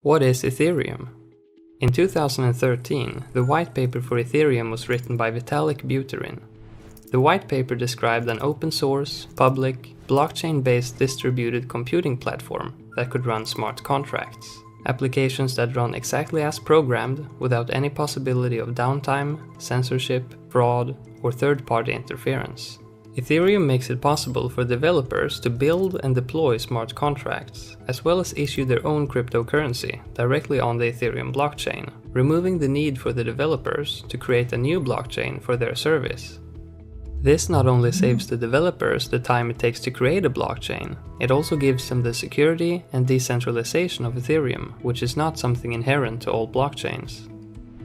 What is Ethereum? In 2013, the white paper for Ethereum was written by Vitalik Buterin. The white paper described an open source, public, blockchain-based distributed computing platform that could run smart contracts, applications that run exactly as programmed without any possibility of downtime, censorship, fraud, or third-party interference. Ethereum makes it possible for developers to build and deploy smart contracts, as well as issue their own cryptocurrency directly on the Ethereum blockchain, removing the need for the developers to create a new blockchain for their service. This not only saves the developers the time it takes to create a blockchain, it also gives them the security and decentralization of Ethereum, which is not something inherent to all blockchains.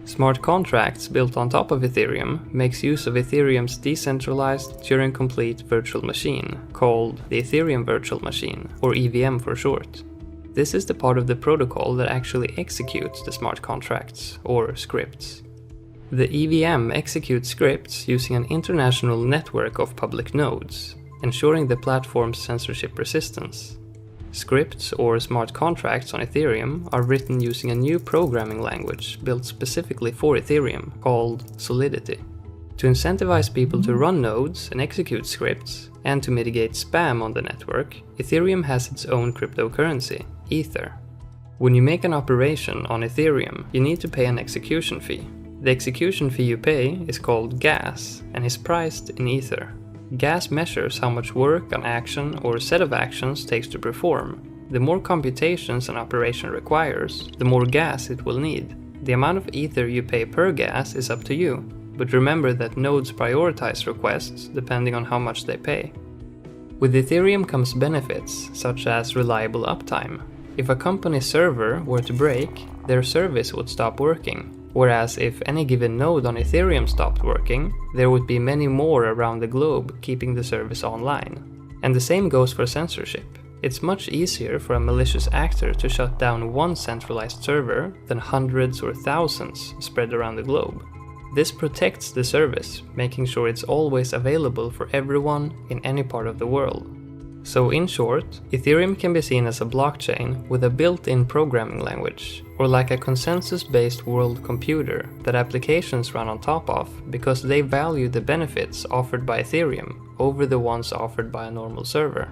Smart contracts built on top of Ethereum makes use of Ethereum's decentralized Turing-complete virtual machine, called the Ethereum Virtual Machine, or EVM for short. This is the part of the protocol that actually executes the smart contracts, or scripts. The EVM executes scripts using an international network of public nodes, ensuring the platform's censorship resistance. Scripts or smart contracts on Ethereum are written using a new programming language built specifically for Ethereum called Solidity. To incentivize people to run nodes and execute scripts, and to mitigate spam on the network, Ethereum has its own cryptocurrency, Ether. When you make an operation on Ethereum, you need to pay an execution fee. The execution fee you pay is called gas and is priced in Ether. Gas measures how much work an action or set of actions takes to perform. The more computations an operation requires, the more gas it will need. The amount of Ether you pay per gas is up to you, but remember that nodes prioritize requests depending on how much they pay. With Ethereum comes benefits, such as reliable uptime. If a company's server were to break, their service would stop working. Whereas if any given node on Ethereum stopped working, there would be many more around the globe keeping the service online. And the same goes for censorship. It's much easier for a malicious actor to shut down one centralized server than hundreds or thousands spread around the globe. This protects the service, making sure it's always available for everyone in any part of the world. So in short, Ethereum can be seen as a blockchain with a built-in programming language, or like a consensus-based world computer that applications run on top of because they value the benefits offered by Ethereum over the ones offered by a normal server.